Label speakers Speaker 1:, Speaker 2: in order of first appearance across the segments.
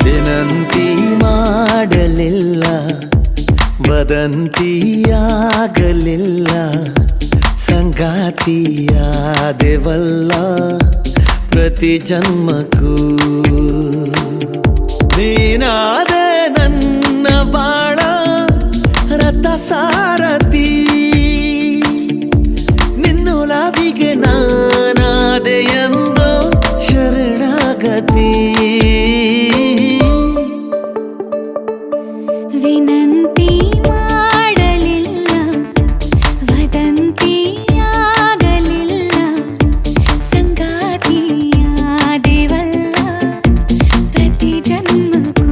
Speaker 1: ವಿನಂತಿ ಮಾಡಲಿಲ್ಲ, ವದಂತಿಯಾಗಲಿಲ್ಲ, ಸಂಗಾತಿಯಾದೆವಲ್ಲ ಪ್ರತಿ ಜನ್ಮಕ್ಕೂ. ನೀನಾದೆ ನನ್ನ ಬಾಳ ರಥ ಸಾರಥಿ, ನಿನ್ನೊಲವಿಗೆ ನಾನಾದೆ ಎಂದು ಶರಣಾಗತಿ.
Speaker 2: ವಿನಂತಿ ಮಾಡಲಿಲ್ಲ, ವದಂತಿಯಾಗಲಿಲ್ಲ, ಸಂಗಾತಿಯಾದೆವಲ್ಲ ಪ್ರತಿ ಜನ್ಮಕ್ಕೂ.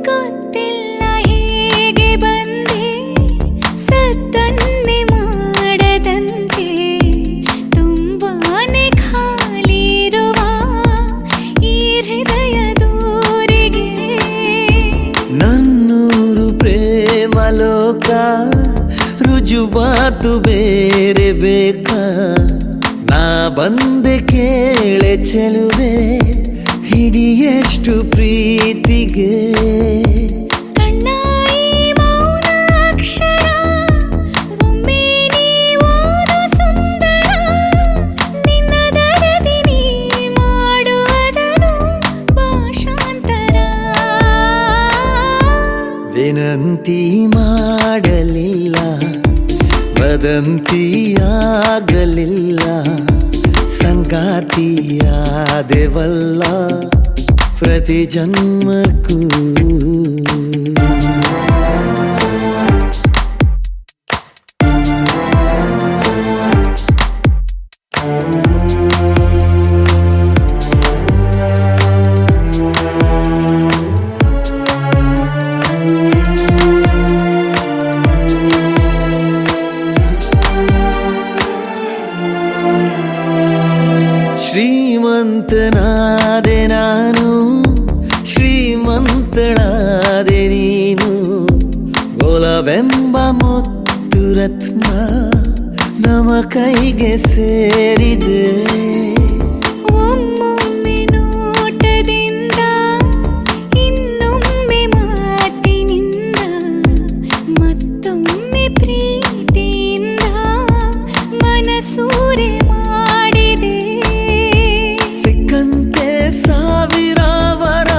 Speaker 2: ಗೊತ್ತಿಲ್ಲ ಹೇಗೆ ಬಂದೆ, ಸದ್ದನ್ನೇ ಮಾಡದಂತೆ, ತುಂಬಾನೇ ಖಾಲಿ ಇರುವ ಈ ಹೃದಯ ದೂರಿಗೆ.
Speaker 1: ನನ್ನೂರು ಪ್ರೇಮ ಲೋಕ ರುಜುವಾತು ಬೇರೆ ಬೇಕಾ, ನಾ ಬಂದೆ ಕೇಳೆ ಚೆಲುವೆ ಹಿಡಿಯಷ್ಟು ಪ್ರೀತಿಗೆ.
Speaker 2: ಕಣ್ಣ ಈ ಮೌನ ಅಕ್ಷರ ಒಮ್ಮೆ ನೀ ಓದು ಸುಂದರ, ನಿನ್ನ ದರದಿ ನೀ ಮಾಡುವುದನು ಭಾಷಾಂತರ.
Speaker 1: ವಿನಂತಿ ಮಾಡಲಿಲ್ಲ, ವದಂತಿಯಾಗಲಿಲ್ಲ, ಸಂಗಾತಿಯಾದೆವಲ್ಲ ಪ್ರತಿ ಜನ್ಮಕ್ಕೂ. ಶ್ರೀಮಂತನಾದೆ ನಾನು, ಶ್ರೀಮಂತಳಾದೆ ನೀನು, ಒಲವೆಂಬ ಮುತ್ತು ರತ್ನ ನಮ್ಮ ಕೈಗೆ ಸೇರಿದೆ.
Speaker 2: ಒಮ್ಮೊಮ್ಮೆ ನೋಟದಿಂದ, ಇನ್ನೊಮ್ಮೆ ಮಾತಿನಿಂದ, ಮತ್ತೊಮ್ಮೆ ಪ್ರೀತಿಯಿಂದ ಮನಸೂರೆ ಮಾಡಿದೆ.
Speaker 1: ಸಿಕ್ಕಂತೆ ಸಾವಿರ ವರ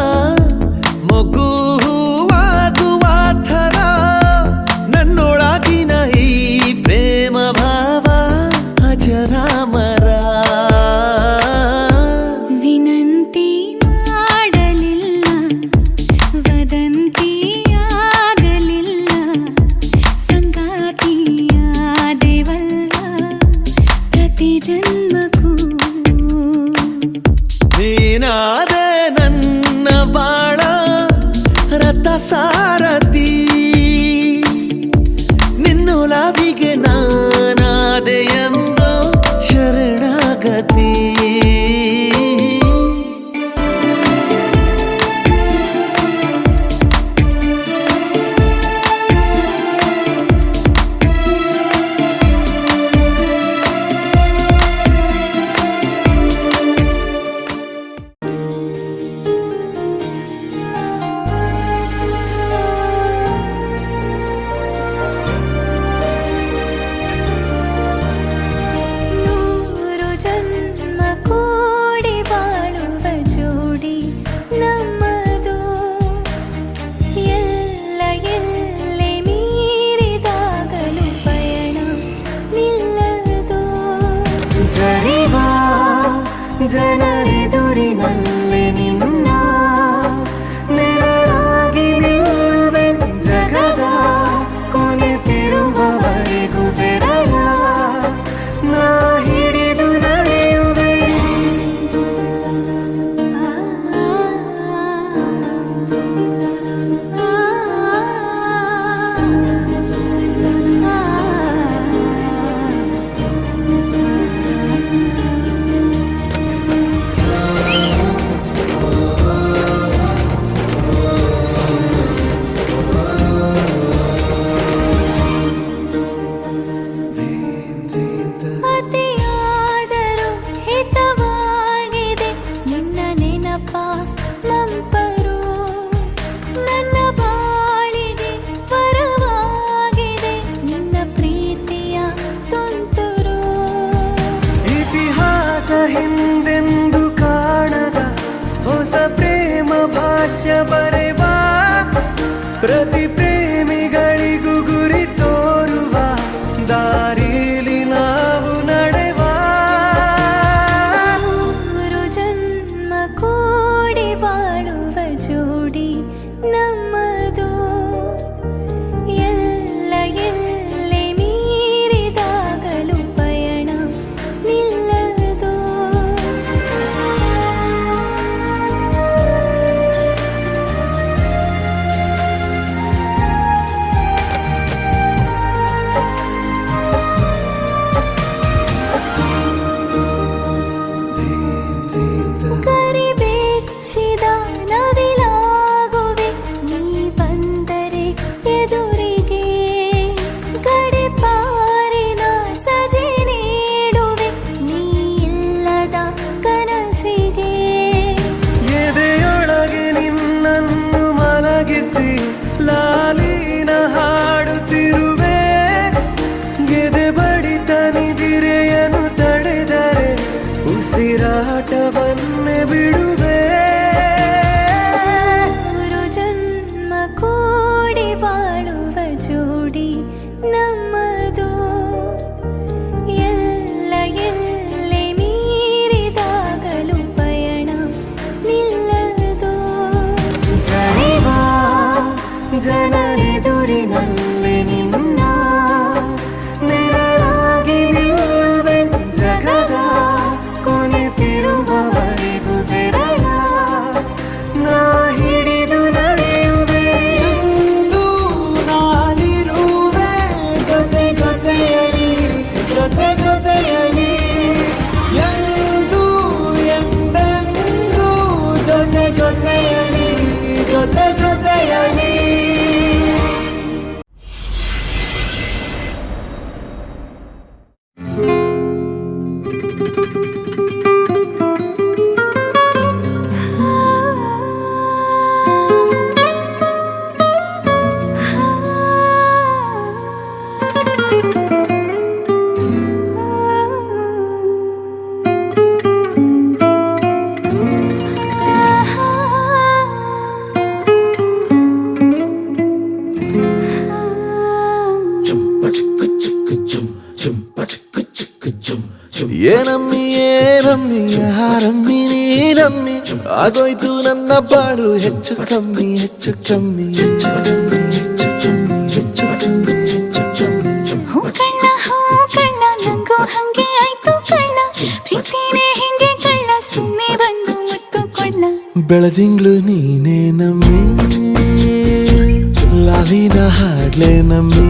Speaker 1: ಮಗು ಹೂವಾಗುವ ಥರ, ನನ್ನೊಳಗಿನ ಈ ಪ್ರೇಮ ಭಾವ ಅಜರಾಮರ.
Speaker 2: ವಿನಂತಿ ಮಾಡಲಿಲ್ಲ, ವದಂತಿಯಾಗಲಿಲ್ಲ, ಸಂಗಾತಿಯಾದೆವಲ್ಲ ಪ್ರತಿ ಜನ್ಮಕ್ಕೂ.
Speaker 1: ನೀನಾದೆ ನನ್ನ ಬಾಳ ರಥ ಸಾರಥಿ, ನಿನ್ನೊಲವಿಗೆ ನಾನಾದೆ ಎಂದು ಶರಣಾಗತಿ. ಬರೆವಾ ಪ್ರತಿ ಪ್ರೇಮಿಗಳಿಗೂ ಗುರಿ ತೋರುವ ದಾರಿಲಿ ನಾವು ನಡೆವಾ
Speaker 2: ಮೂರು ಜನ್ಮ ಕೂಡಿ ಬಾಳುವ ಜೋಡಿ ನಮ್ಮದು ಎಲ್ಲ ಎಲ್ಲೆ ಮೀರಿದಾಗಲೂ ಪಯಣ ನಿಲ್ಲದು ಕರಿಬೆಚ್ಚಿದ ನವಿಲಾಗುವೆ ನೀ ಬಂದರೆ ಎದುರಿಗೆ ಗಡಿಪಾರಿನ ಸಜೆ ನೀಡುವೆ ನೀ ಇಲ್ಲದ ಕನಸಿಗೆ
Speaker 1: ಎದೆಯೊಳಗೆ ನಿನ್ನನ್ನು ಮಲಗಿಸಿ ಲಾಲಿನ ಹಾಡುತ್ತಿರುವೆ ಎದೆ ಬಡಿತ ನಿದಿರೆಯನ್ನು ತಡೆದರೆ ಉಸಿರಾಟವನ್ನೇ ಬಿಡುವೆ
Speaker 2: ಮೂರು ಜನ್ಮ ಕೂಡಿ ಬಾಳುವ ಜೋಡಿ ನಮ್ಮದು ಎಲ್ಲ ಎಲ್ಲೆ ಮೀರಿದಾಗಲೂ ಪಯಣ ನಿಲ್ಲದು
Speaker 1: ಜನಿವಾ ಜನರೆದುರಿನಲ್ಲಿ ನಿನ್ನ ನೆರಳಾಗಿ ನಿಲ್ಲುವೆ ಜಗದ ಕೊನೆತಿರುವವರೆಗೂ ಬೆರಳ ನಾ ಹಿಡಿದು ನಡೆಯುವೆ ಎಂದು ನಾನಿರುವೆ ಜೊತೆ ಜೊತೆಯಲಿ ಜೊತೆ ಜೊತೆಯಲಿ ಎಂದು ಎಂದೆಂದು ಜೊತೆ ಜೊತೆಯಲಿ ಜೊತೆ ಜೊತೆಯಲಿ ಏನಮ್ಮಿ ಏನಮ್ಮಿ ಯಾರಮ್ಮಿ ನೀನಮ್ಮಿ ಆಗೋಯ್ತು ನನ್ನ ಬಾಳು ಹೆಚ್ಚು ಕಮ್ಮಿ ಹೆಚ್ಚು ಕಮ್ಮಿ ಹೆಚ್ಚು ಕಮ್ಮಿ ಹೆಚ್ಚು ಕಮ್ಮಿ ಹೆಚ್ಚು ಕಮ್ಮಿ ಹೆಚ್ಚು ಕಮ್ಮಿ
Speaker 2: ಹೂ ಕಳ್ಳ ನಂಗೂ ಹಂಗೆ ಆಯ್ತು ಕಳ್ಳ ಪ್ರೀತಿನೇ ಹಿಂಗೆ ಕಳ್ಳ ಸುಮ್ಮನೆ ಬಂದು ಮುತ್ತು ಕೊಳ್ಳ
Speaker 1: ಬೆಳದಿಂಗ್ಳು ನೀನೇ ನಮ್ಮಿ ಲಾಲಿನ ಹಾಡ್ಲೆ ನಮ್ಮಿ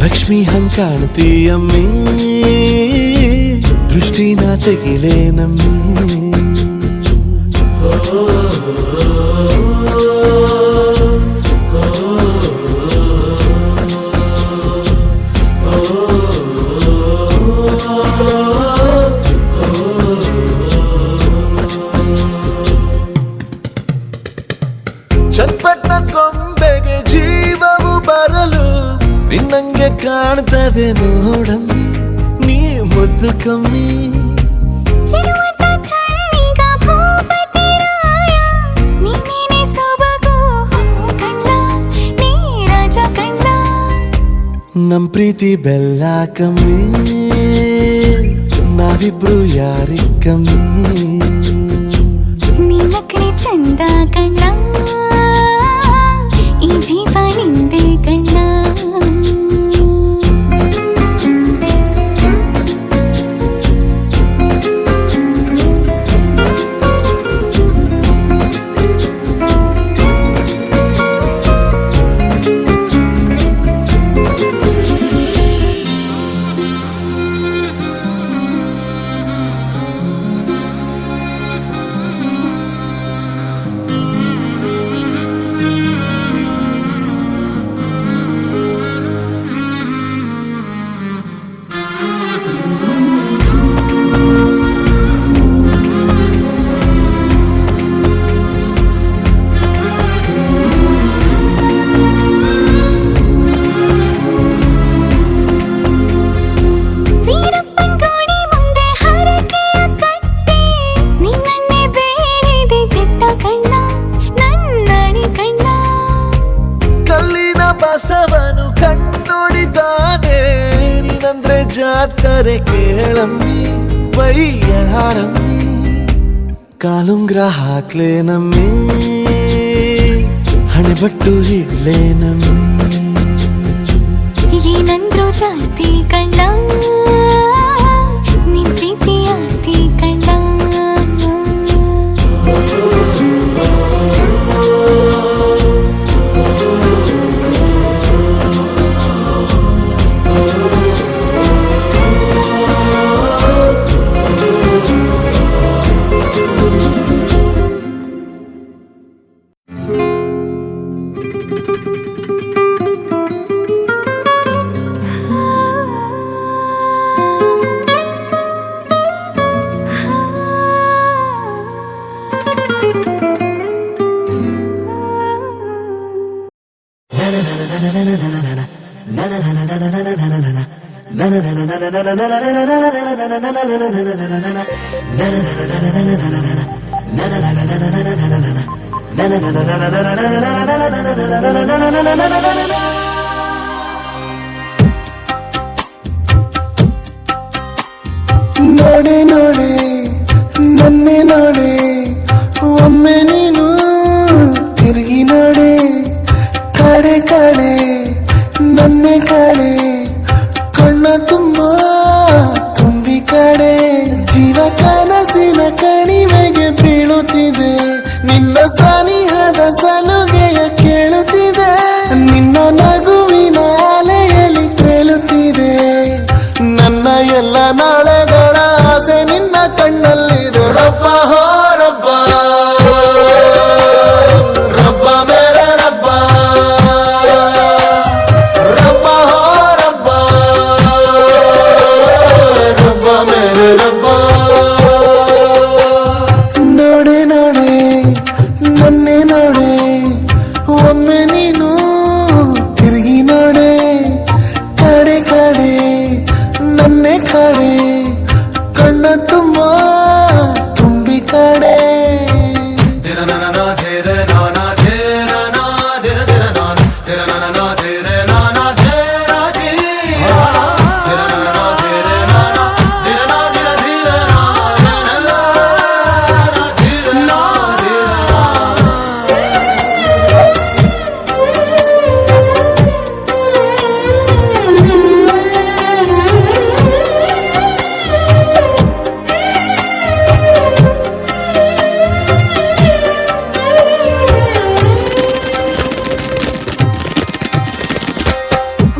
Speaker 1: ಲಕ್ಷ್ಮಿ ಹಂಗ್ ಕಾಣ್ತೀಯಮ್ಮಿ ದೃಷ್ಟಿನ ತೆಗಿಲೆ ನಮ್ಮಿ ಚಟ್ಪಟ್ಟ ಕೊಂಬೆಗೆ ಜೀವವು ಬರಲು ನಿನ್ನಂಗೆ ಕಾಣ್ತದೆ ನೋಡಮ್ಮಿ ನೀ ಮುದ್ದು ಕಮ್ಮಿ
Speaker 2: ಚಿರುವತ ಚಳ್ಳಿಗ ಭೂಪತಿ ರಾಯ ನೀನೇನೆ ಸೊಬಗು ಕಣ್ಣ ನೀ ರಾಜ ಕಣ್ಣ
Speaker 1: ನಮ್ ಪ್ರೀತಿ ಬೆಲ್ಲ ಕಮ್ಮಿ ನಾವಿಬ್ರು ಯಾರಿಗ್ ಕಮ್ಮಿ
Speaker 2: ನೀನಕ್ರೆ ಚಂದ ಕಣ್ಣ ಈ ಜೀವ ನಿಂದೆ ಕಣ್ಣ
Speaker 1: ಜಾತ್ರೆ ಕೇಳಮ್ಮಿ ವೈಯಾರಮ್ಮಿ ಕಾಲುಂಗ್ರ ಹಾಕ್ಲೇನಮ್ಮಿ ಹಣೆಬಟ್ಟು ಹಿಡ್ಲೇನಮ್ಮಿ
Speaker 2: ಏನಂದ್ರು ಜಾಸ್ತಿ ಕಣ್ಣ ನಿನ್ ಪ್ರೀತಿ ಆಸ್ತಿ ಕಣ್ಣ
Speaker 1: ನೋಡೆ ನೋಡೆ ನನ್ನೆ ನೋಡೆ ಒಮ್ಮೆ ನೀನು ತಿರುಗಿ ನೋಡೆ ಕಡೆ ಕಡೆ ನನ್ನೆ ಕಡೆ ಕಣ್ಣ ತುಂಬ ತುಂಬಿ ಕಡೆ ಜೀವ ಕನಸಿನ ಕಣಿವೆಗೆ ಬೀಳುತ್ತಿದೆ ನಿನ್ನ ಸನಿಹದ ಸಲುಗೆಯ ಕೇಳುತ್ತಿದೆ ನಿನ್ನ ನಗುವಿನ ಅಲೆಯಲ್ಲಿ ತೇಲುತ್ತಿದೆ ನನ್ನ ಎಲ್ಲ ನಾಳೆಗಳ ಆಸೆ ನಿನ್ನ ಕಣ್ಣಲ್ಲಿದೆ ರಬ್ಬ ಹೋ ರಬ್ಬ ರಬ್ಬ ಮೇರೆ ರಬ್ಬ ರಬ್ಬ ಹೋ ರಬ್ಬ ರಬ್ಬ ಮೇರೆ ರಬ್ಬ ನೋಡೆ ನೋಡೆ ನನ್ನೆ ನೋಡೆ ಒಮ್ಮೆ ನೀನು ತಿರುಗಿ ನೋಡೆ ಕಡೆ ಕಡೆ ನನ್ನೆ ಕಡೆ ಕಣ್ಣ ತುಂಬ ತುಂಬಿ ಕಡೆ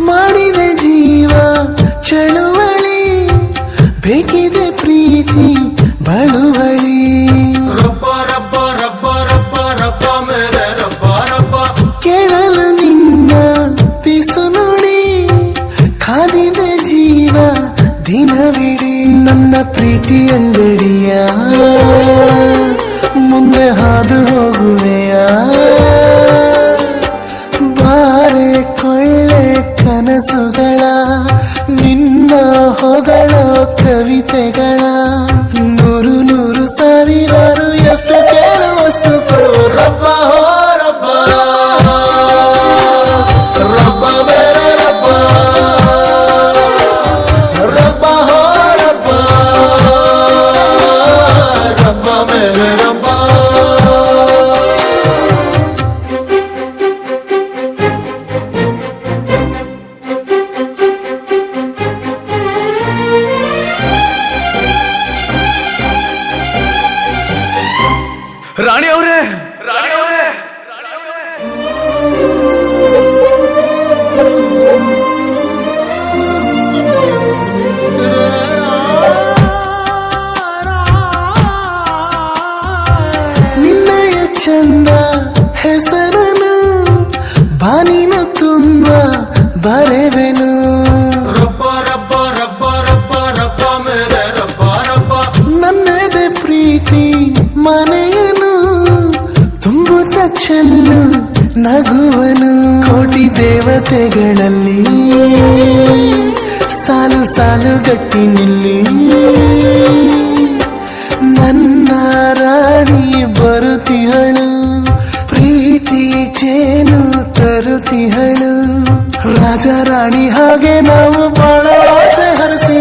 Speaker 1: ಮಾಡಿದೆ ಜೀವ ಚಳುವಳಿ ಬೇಕಿದೆ ಪ್ರೀತಿ ಬಳುವಳಿ ಕೇಳಲು ನಿನ್ನ ಪಿಸು ನುಡಿ ಕಾದಿದೆ ಜೀವ ದಿನವಿಡೀ ನನ್ನ ಪ್ರೀತಿ ಅಂಗಡಿಯ ಮುಂದೆ ಹಾದು ಹೋಗುವೆಯ ಬಾರೆ ಕೊಳ್ಳೆ ಕನಸುಗಳ ನಿನ್ನ ಹೊಗಳೋ ಕವಿತೆಗಳ ನೂರು ನೂರು ಸಾವಿರಾರು ಎಷ್ಟು ಕೇಳುವಷ್ಟು ಕೊಡು ರಬ್ಬ ಹೋ ರಬ್ಬ ರಬ್ಬ ಬೇರೆ ರಬ್ಬ ರಬ್ಬ ಹೋ ರಬ್ಬ ರಬ್ಬ ಬೇರೆ ರಬ್ಬ
Speaker 3: ರಾಣಿ ಅವರೇ
Speaker 1: ನಿನ್ನಯ ಚಂದ ಹೆಸರನು ಬಾನಿನ ತುಂಬ ಬರೆವೆನು ನನ್ನದೇ ಪ್ರೀತಿ ಮನೆಯನು ತುಂಬುತ್ತ ಚೆಲ್ಲು ನಗುವನು ಕೋಟಿ ದೇವತೆಗಳಲ್ಲಿ ಸಾಲು ಸಾಲು ಗಟ್ಟಿ ನಿಲ್ಲಿ ನನ್ನ ರಾಣಿ ಬರುತ್ತಿಹಳು ಪ್ರೀತಿ ಚೇನು ತರುತ್ತಿಹಳು ರಾಜ ರಾಣಿ ಹಾಗೆ ನಾವು ಬಾಳ ಆಸೆ ಹರಸಿ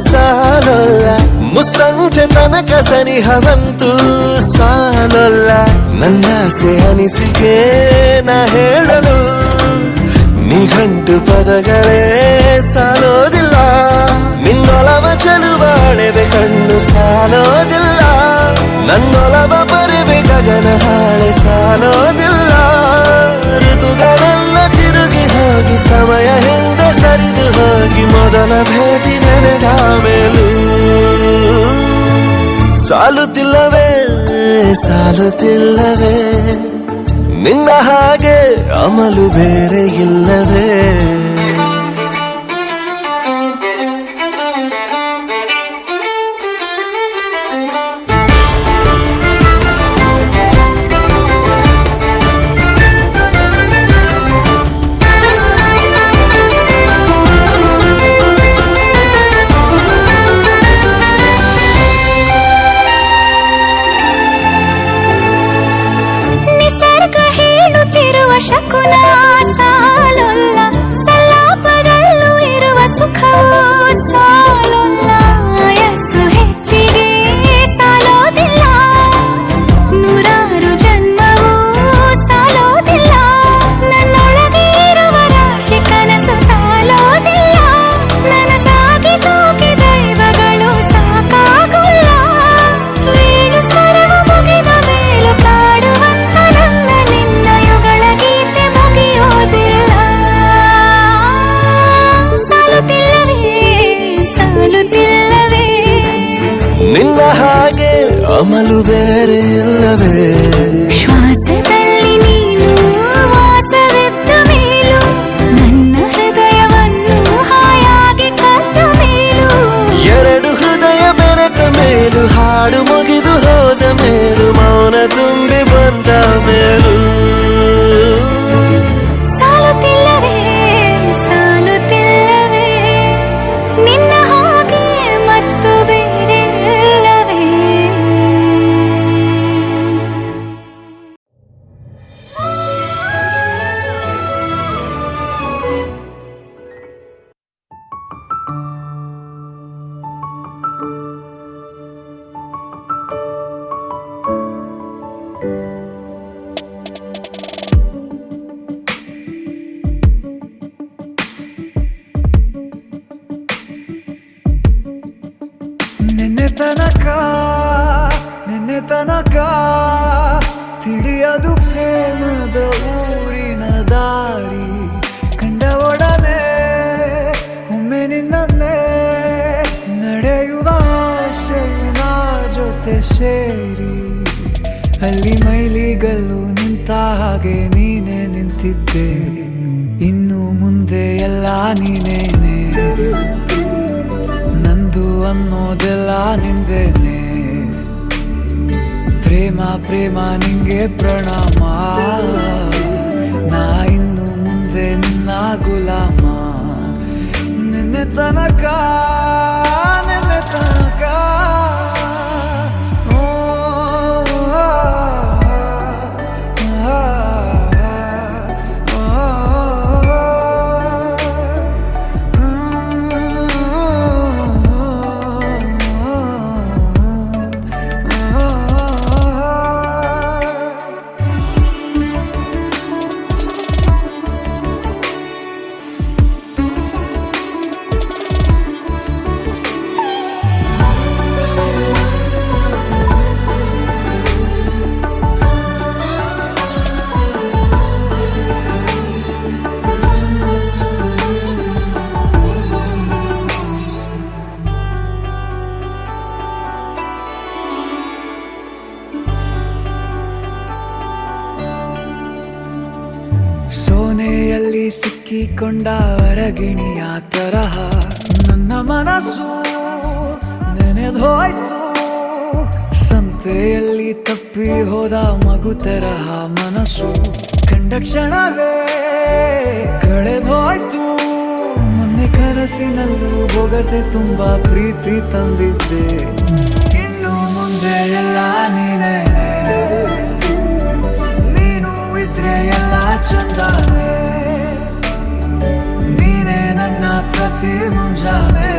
Speaker 1: ಸಾಲೊಲ್ಲ, ಮುಸ್ಸಂಜೆ ತನಕ ಸನಿಹವಂತೂ ಸಾಲೊಲ್ಲ. ನನ್ನಾಸೆ ಅನಿಸಿಕೆ ನಾ ಹೇಳಲು ನಿಘಂಟು ಪದಗಳೇ ಸಾಲೋದಿಲ್ಲ. ನಿನ್ನೊಲವ ಚೆಲುವಾಳೆವೆ ಕಣ್ಣು ಸಾಲೋದಿಲ್ಲ, ನನ್ನೊಲವ ಬರೆವೆ ಗಗನ ಹಾಳೆ ಸಾಲೋದಿಲ್ಲ. ಋತುಗಳೆಲ್ಲ ತಿರುಗಿ ಹೋಗಿ ಸಮಯ ಹಿಂದೆ ಸರಿದು ಹೋಗಿ ಮೊದಲ ಭೇಟಿ ನೆನೆದ ಮೇಲೂ ಸಾಲುತ್ತಿಲ್ಲವೇ ಸಾಲುತ್ತಿಲ್ಲವೇ, ನಿನ್ನ ಹಾಗೆ ಅಮಲು ಬೇರೆ ಇಲ್ಲವೇ.
Speaker 2: ನಿಸರ್ಗ ಹೇಳುತ್ತಿರುವ ಶಕುನ ಸಾಲೊಲ್ಲ, ಸಲಾಪದಲ್ಲೂ ಇರುವ ಸುಖವೂ ಸಾಲೊಲ್ಲ. ಯಸ್ಸು ಹೆಚ್ಚಿಗೆ ಸಾಲೋದಿಲ್ಲ, ನೂರಾರು ಜನ್ಮವೂ ಸಾಲೋದಿಲ್ಲ. ನನ್ನೊಳಗೆ ಇರುವ ರಾಶಿ ಕನಸು ಸಾಲೋದಿಲ್ಲ, ನನಸಾಗಿ ಸೋಕಿ ದೈವಗಳು ಸಾಕಾಗುಲ್ಲ. ವೀಣು ಸ್ವರವು ಮುಗಿದ ಮೇಲೂ ಕಾಡುವಂತ ನನ್ನ ನಿನ್ನ ಯುಗಳ ಗೀತೆ ಮುಗಿಯೋದಿಲ್ಲ. ಸಾಲುತ್ತಿಲ್ಲವೇ ಸಾಲುತ್ತಿಲ್ಲವೇ,
Speaker 1: ನಿನ್ನ ಹಾಗೆ ಅಮಲು ಬೇರೆ ಇಲ್ಲವೇ.
Speaker 2: ಶ್ವಾಸದಲ್ಲಿ ನೀನು ವಾಸವಿದ್ದ ಮೇಲೂ ನನ್ನ ಹೃದಯವನ್ನು ಹಾಯಾಗಿ ಕದ್ದ ಮೇಲೂ.
Speaker 1: ಎರಡು ಹೃದಯ ಬೆರೆತ ಮೇಲೂ ಹಾಡು ಮುಗಿದು ಹೋದ ಮೇಲೂ ಮೌನ ತುಂಬಿ ಬಂದ ಮೇಲೂ
Speaker 2: ಸಾಲುತ್ತಿಲ್ಲವೇ ಸಾಲುತ್ತಿಲ್ಲವೇ, ನಿನ್ನ ಹಾಗೆ ಮತ್ತು ಬೇರೆ ಇಲ್ಲವೇ.
Speaker 4: ನಿನ್ನೆ ತನಕ ತಿಳಿಯದು ಪ್ರೇಮದ ಊರಿನ ದಾರಿ. ಕಂಡ ಒಡನೆ ಒಮ್ಮೆ ನಿನ್ನೇ ನಡೆಯುವ ಆಸೆಯು ನಾ ಜೊತೆ ಸೇರಿ. ಅಲ್ಲಿ ಮೈಲಿಗಲ್ಲು ನಿಂತ ಹಾಗೆ ನೀನೆ ನಿಂತಿದ್ದೆ, ಇನ್ನು ಮುಂದೆ ಎಲ್ಲ ನೀನೇನೆ. ನಂದು ಅನ್ನೋದೆಲ್ಲ ನಿಂದೇನೆ, ಪ್ರೇಮ ಪ್ರೇಮ ನಿಂಗೆ ಪ್ರಣಾಮ. ನಾ ಇನ್ನು ಮುಂದೆ ನಿನ್ನ ಗುಲಾಮ. ನಿನ್ನೆ ತನಕ ಸೋನೆಯಲ್ಲಿ ಸಿಕ್ಕಿಕೊಂಡ ಹೊರಗಿಣಿಯ ತರಹ ನನ್ನ ಮನಸ್ಸು ನೆನೆದೋಯ್ತು. ಸಂತೆಯಲ್ಲಿ ತಪ್ಪಿ ಹೋದ ಮಗು ತರಹ ಮನಸ್ಸು ಕಂಡ ಕ್ಷಣವೇ ಕಳೆದೋಯ್ತು. ಮೊನ್ನೆ ಕನಸಿನಲ್ಲೂ ಬೊಗಸೆ ತುಂಬಾ ಪ್ರೀತಿ ತಂದಿದ್ದೆ, ಇನ್ನು ಮುಂದೆ ಎಲ್ಲ ನೀನೇ. ನೀನು ಇದ್ರೆ ಎಲ್ಲ ಚಂದಾನೆ, ನೀನೇ ನನ್ನ ಪ್ರತಿ ಮುಂಜಾನೆ.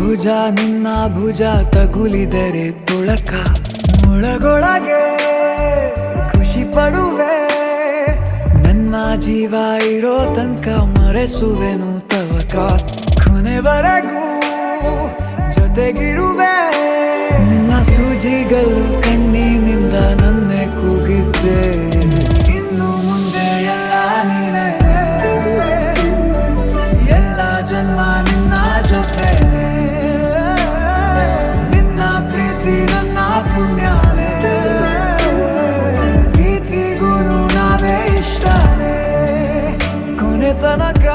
Speaker 4: ಭುಜ ನಿನ್ನ ಭುಜ ತಗುಲಿದರೆ ತುಳಕ ಮುಳಗೊಳಗೆ ಖುಷಿ ಪಡುವೆ ನನ್ನ ಜೀವ ಇರೋ ತನಕ ಮರೆಸುವೆನು ತವಕ ಕೊನೆವರೆಗೂ ಜೊತೆಗಿರುವೆ ನಿನ್ನ ಸೂಜಿಗಳು ಕಣ್ಣಿನಿಂದ ನನ್ನೆ ಕೂಗಿದ್ದೆ ಇನ್ನು ಮುಂದೆ ಎಲ್ಲ ನೀನೇ ಎಲ್ಲ ಜನ್ಮ ನಿನ್ನ ಜೊತೆ ನಿನ್ನ ಪ್ರೀತಿ ನನ್ನ ಪುಣ್ಯನೇ ಪ್ರೀತಿಗೂ ನಾವೇ ಇಷ್ಟನೇ ಕೊನೆ ತನಕ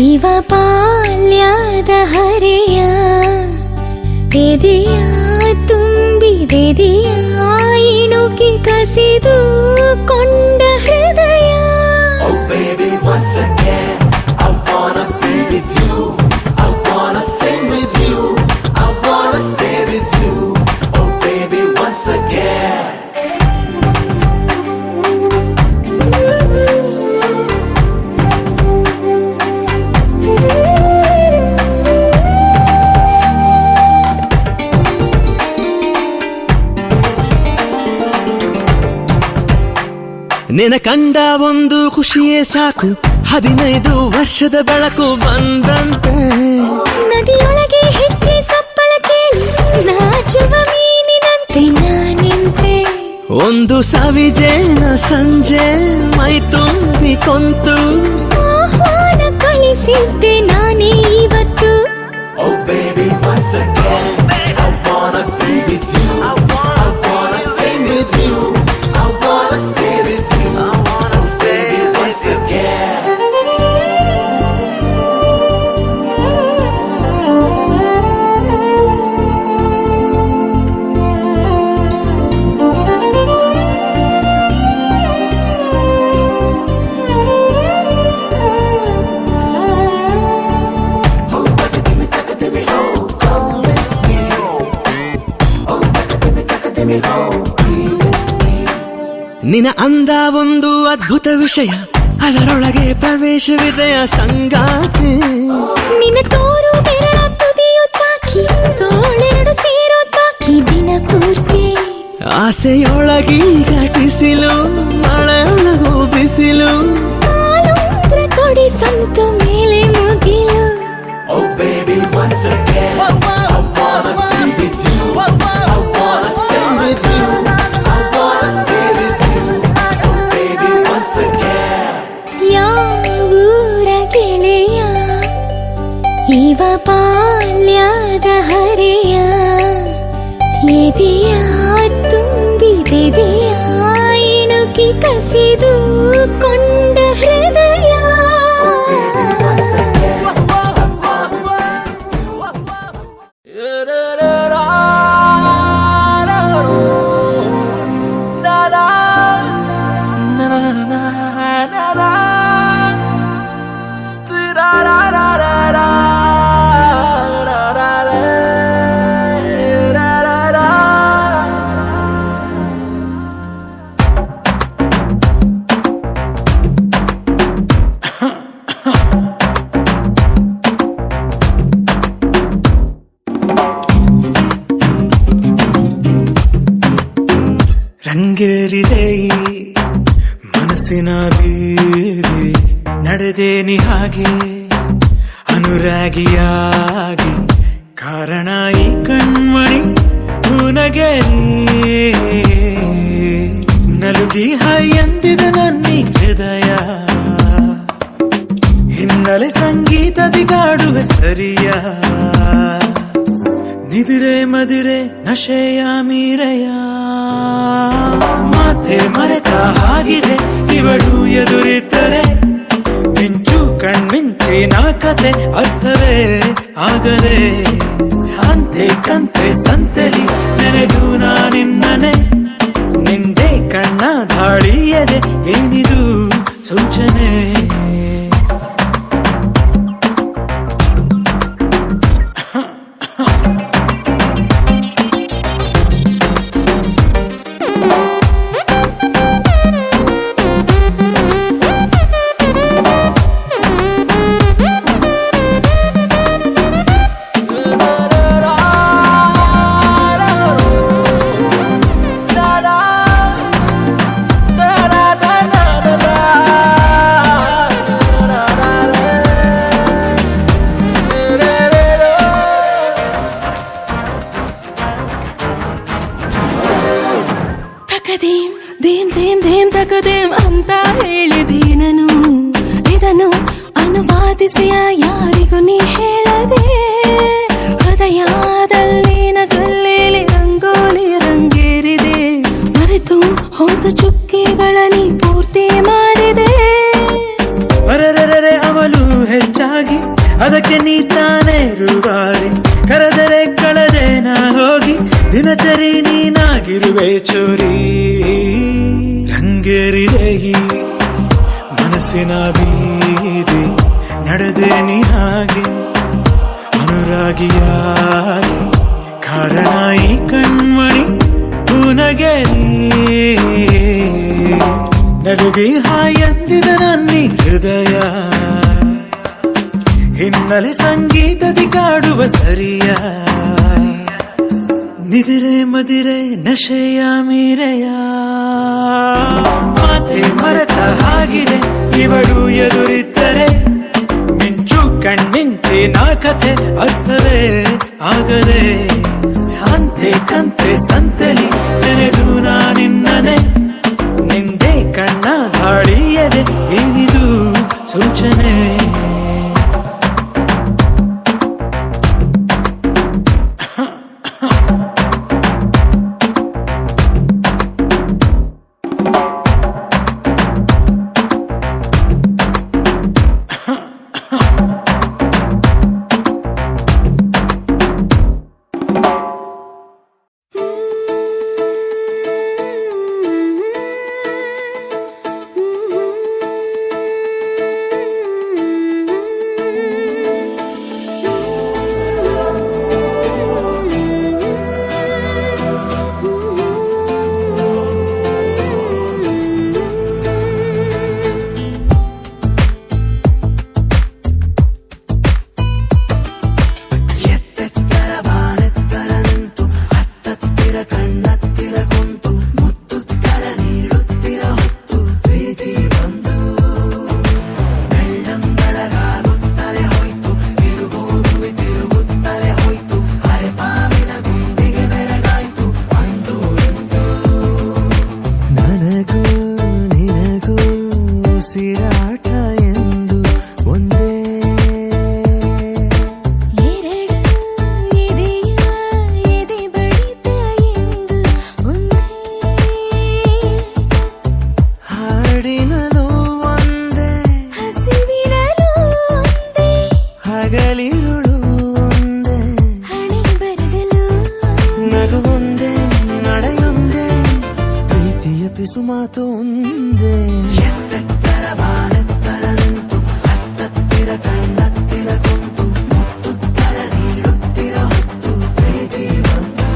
Speaker 2: ಇವ ಬಾಲ್ಯದ ಹರೆಯ ಎದೆಯ ತುಂಬಿದೆದೆಯ ಇಣುಕಿ ಕಸಿದು ಕೊಂಡ ಹೃದಯ
Speaker 1: Oh baby, once again, I wanna be with you. I wanna sing with you. I wanna stay with you. Oh baby, once again. ನಿನ ಕಂಡ ಒಂದು ಖುಷಿಯೇ ಸಾಕು 15 ವರ್ಷದ ಬೆಳಕು ಬಂದಂತೆ
Speaker 2: ನದಿಯೊಳಗೆ ಹೆಚ್ಚಿ ಸಪ್ಪಳ ಕೇಳಿ ನಾಚುವ ಮೀನಿನಂತೆ ನಾನಿಂತೆ
Speaker 1: ಒಂದು ಸವಿಜೇನ ಸಂಜೆ ಮೈ ತುಂಬಿ ಕೊಂತು
Speaker 2: ಆಹ್ವಾನ ಕಳಿಸಿದ್ದೆ ನಾನೇ ಇವತ್ತು
Speaker 1: Oh baby, once again, I wanna be with you. I wanna sing with you. I wanna stay with you. I wanna stay once again. ನಿನ ಅಂದ ಒಂದು ಅದ್ಭುತ ವಿಷಯ ಅದರೊಳಗೆ ಪ್ರವೇಶವಿದೆಯ ಸಂಗಾತಿ
Speaker 2: ನಿನ್ನ ತೋರು ಬೆರಳ ತುದಿಯು ತಾಕಿ ತೋಳೆರಡು ಸೇರೋ ತಾಕಿ ದಿನ ಪೂರ್ತಿ
Speaker 1: ಆಸೆಯೊಳಗಿ ಘಟಿಸಿಲು ಮಳೆಯೊಳಗು ಬಿಸಿಲು
Speaker 2: ಕಾಲುಂಗ್ರ ಕೊಡಿ ಸಂತು ಮೇಲೆ ಮುಗಿಲು
Speaker 1: Oh baby, once again, I wanna be with you. I wanna sing with you. I wanna stay with you. Oh baby, once again.
Speaker 2: ಯಾವೂರ ಗೆಳೆಯ ಇವ ಬಾಲ್ಯದ ಹರೆಯ ಎದೆಯ ತುಂಬಿದೆದೆಯ ಇಣುಕಿ ಕಸಿದು ಕೊಂಡ ಹೃದಯ
Speaker 4: ರಂಗೇರಿದೆ ಮನಸ್ಸಿನ ಬೀದಿ ನಡೆದೇನಿ ಹಾಗೆ ಅನುರಾಗಿಯಾಗಿ ಕಾರಣ ಈ ಕಣ್ಮಣಿ ಹುನಗೆರಿ ನಲುಗಿ ಹೈ ಎಂದಿದ ನನ್ನಿ ಹೃದಯ ಹಿನ್ನೆಲೆ ಸಂಗೀತದಿ ಕಾಡುವೆ ಸರಿಯ ನಿದಿರೆ ಮದಿರೆ ನಶೆಯ ಮೀರೆಯ ಮಾತೆ ಮರೆತ ಹಾಗಿದೆ ಇವಳು ಎದುರಿದ್ದರೆ ಮಿಂಚು ಕಣ್ಮಿಂಚಿನ ಕತೆ ಅರ್ಥವೇ ಆಗದೆ ಅಂತೆ ಕಂತೆ ಸಂತೆಲಿ ನೆನೆದು ನಾನಿನ್ನನೆ ನಿಂದೆ ಕಣ್ಣ ಧಾಳಿಯದೆ ಏನಿದು ಸೂಚನೆ
Speaker 2: ತಕದೇಂ ಅಂತ ಹೇಳಿದೀನನು ಇದನ್ನು ಅನುವಾದಿಸಿಯ ಯಾರಿಗೂ ನೀ ಹೇಳದೆ ಹೃದಯದಲ್ಲಿ ನಗಲ್ಲೇಲಿ ರಂಗೋಲಿ ರಂಗೇರಿದೆ ಮರೆತು ಹೋದ ಚುಕ್ಕಿಗಳ ನೀ ಪೂರ್ತಿ ಮಾಡಿದೆ
Speaker 4: ಅರರರೆ ಅವಳು ಹೆಚ್ಚಾಗಿ ಅದಕ್ಕೆ ನೀ ತಾನೇ ರೂವಾರಿ ಕರೆದರೆ ಕಳೆದೆ ನಾ ಹೋಗಿ ದಿನಚರಿ ನೀನಾಗಿರುವೆ ಚೋರಿ ರಂಗೇರಿದೆ ಈ ಮನಸ್ಸಿನ ಬೀದಿ ನಡೆದೆ ನೀ ಹಾಗೆ ಅನುರಾಗಿಯಾಗಿ ಕಾರಣ ಈ ಕಣ್ಮಣಿ ಹುನಗೆರಿ ನಡುಗಿ ಹಾಯಂದಿದ ನನ್ನಿ ಹೃದಯ ಹಿನ್ನೆಲೆ ಸಂಗೀತದಿ ಕಾಡುವ ಸರಿಯ ನಿದಿರೆ ಮದಿರೆ ನಶೆಯ ಮೀರೆಯ ಮಾತೆ ಮರೆತ ಹಾಗಿದೆ ಇವಳು ಎದುರಿದ್ದರೆ ಮಿಂಚು ಕಣ್ಮಿಂಚಿನ ಕಥೆ ಅರ್ಥವೇ ಆಗದೆ ಅಂತೆ ಕಂತೆ ಸಂತೆಲಿ ನೆನೆದು ನಾನಿನ್ನನೆ ನಿಂದೆ ಕಣ್ಣ ಧಾಳಿಯದೆ ಏನಿದು ಸೂಚನೆ ಮಾತು ಒಂದೇ ಎತ್ತೆತ್ತರ ಬಾನೆತ್ತರ ನಿಂತು ಹತ್ತತ್ತಿರ ಕಣ್ಣತ್ತಿರ ಕುಂತು ಮುತ್ತುತ್ತರ ನೀಡುತ್ತಿರ ಹೊತ್ತು ಪ್ರೀತಿ ಬಂತು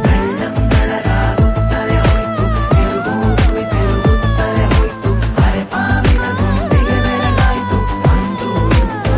Speaker 4: ಬೆಳ್ಳಂಗಳಾಗುತ್ತಲೇ ಹೋಯ್ತು ತಿರುಗುತ್ತಲೇ ಹೋಯ್ತು ಅರೆ ಪಾವಿನ ಗುಂಡಿಗೆ ಬೆರಗಾಯ್ತು ಅಂದು ಇಂದು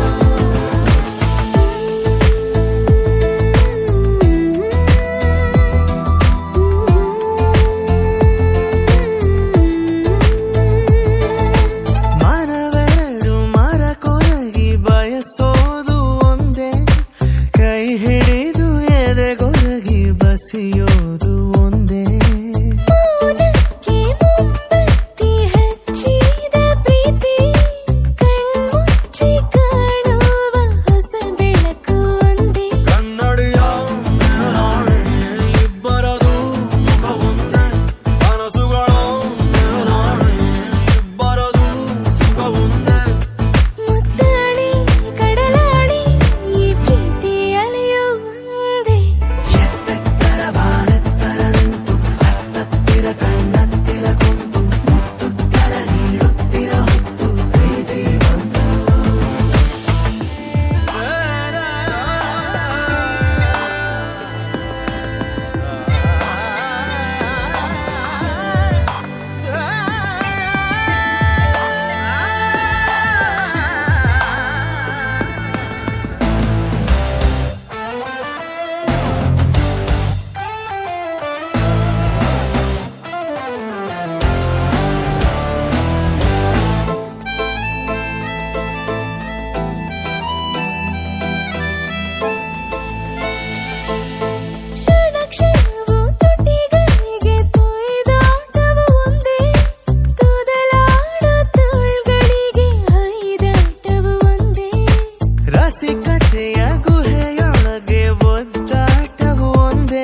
Speaker 4: ರಸಿಕತೆಯ ಗುಹೆಯೊಳಗೆ ಒದ್ದಾಟವು ಒಂದೇ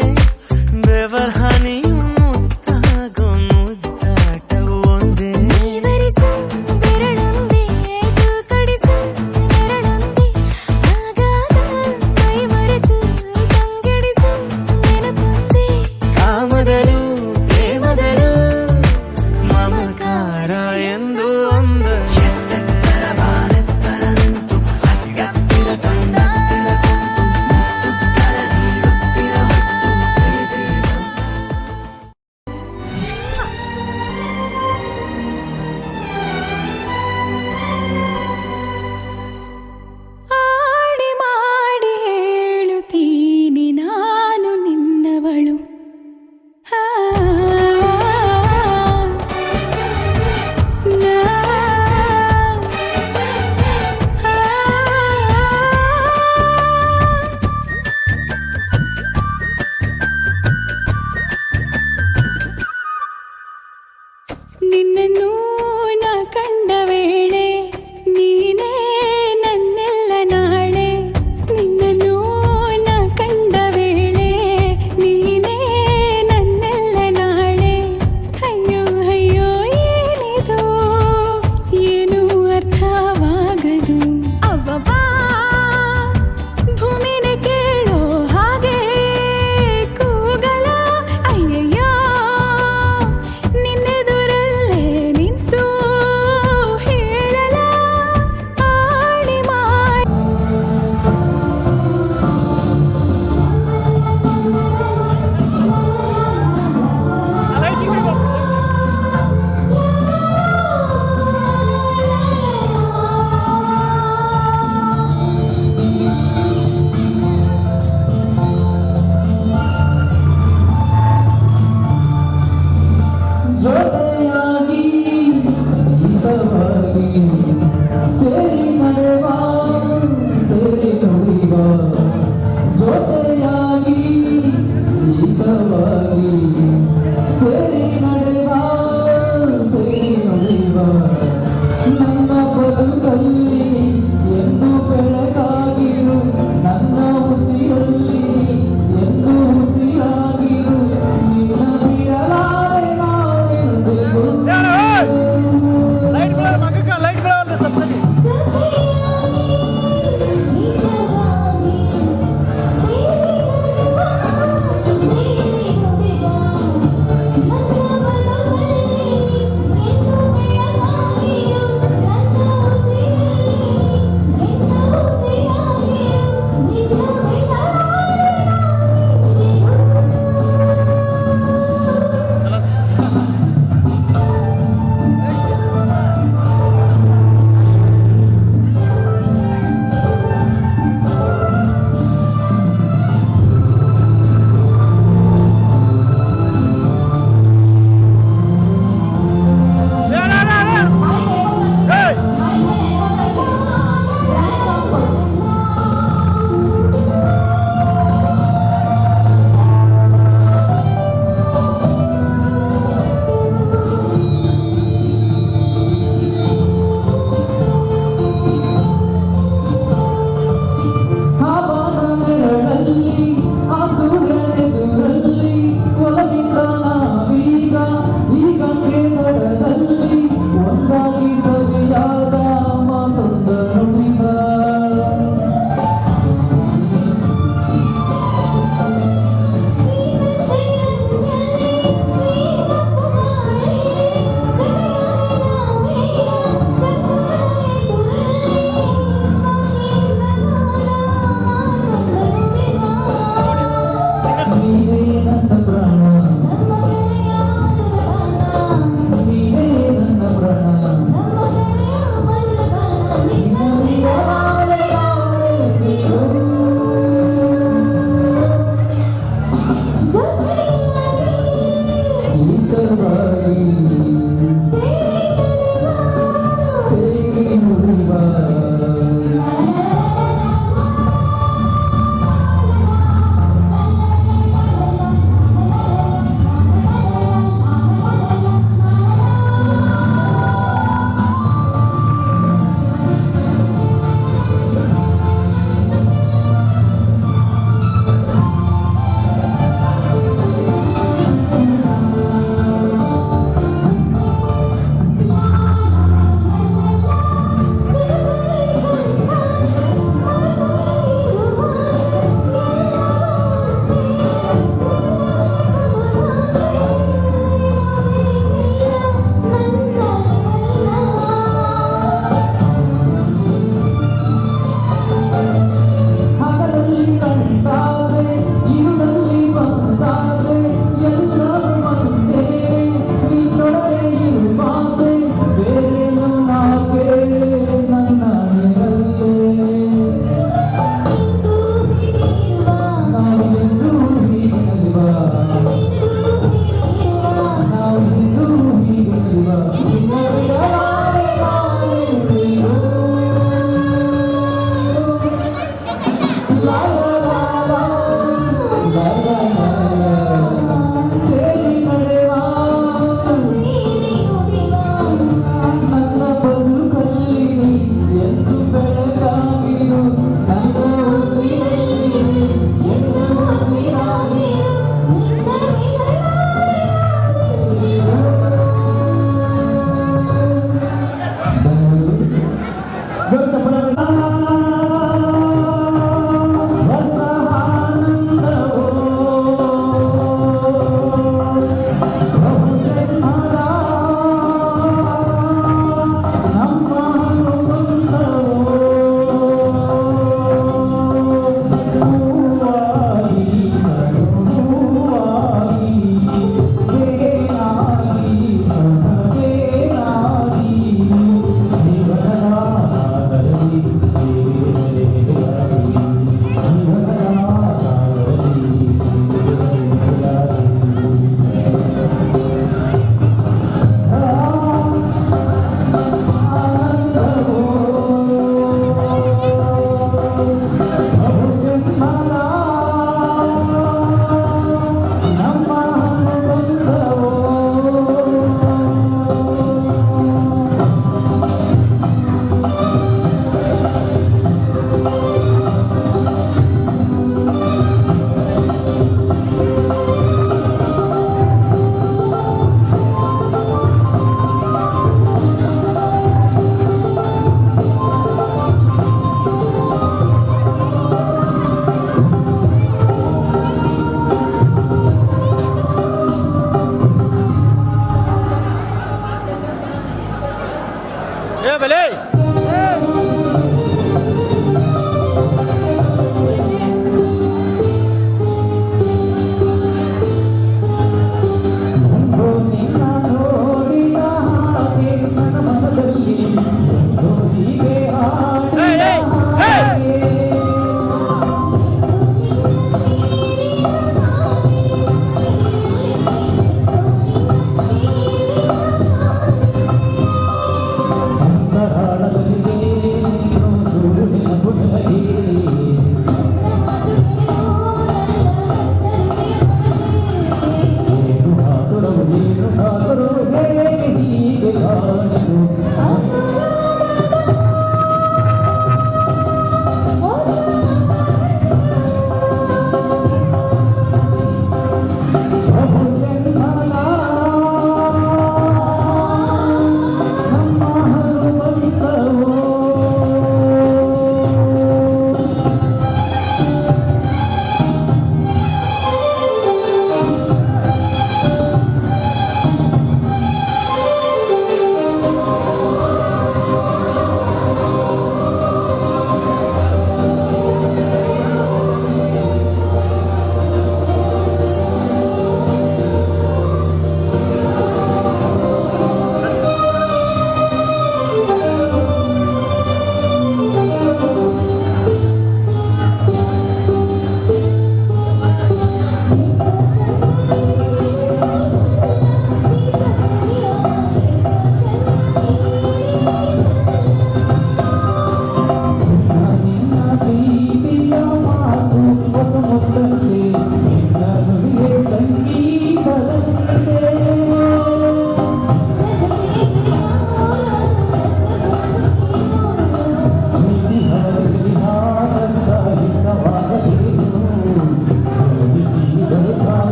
Speaker 4: ಬೆವರ್ ಹನಿಯು ಮುತ್ತಾಗೋ ಮುದ್ದಾಟವು ಒಂದೇ
Speaker 2: ನೀವರಿಸು ಬೆರಳೊಂದೇ ಕಡಿಸು ನೆರಳೊಂದೇ ಆಗಾಗ ಕೈ ಮರೆತು ಕಂಗೆಡಿಸು ನೆನಪೊಂದೇ
Speaker 4: ಕಾಮದಲು ಪ್ರೇಮದಲು ಮಮಕಾರ ಎಂದು ಒಂದ
Speaker 1: ಎತ್ತೆತ್ತರ ಬಾನೆತ್ತರ ನಿಂತು ಹತ್ತಿರ ಕಂಡ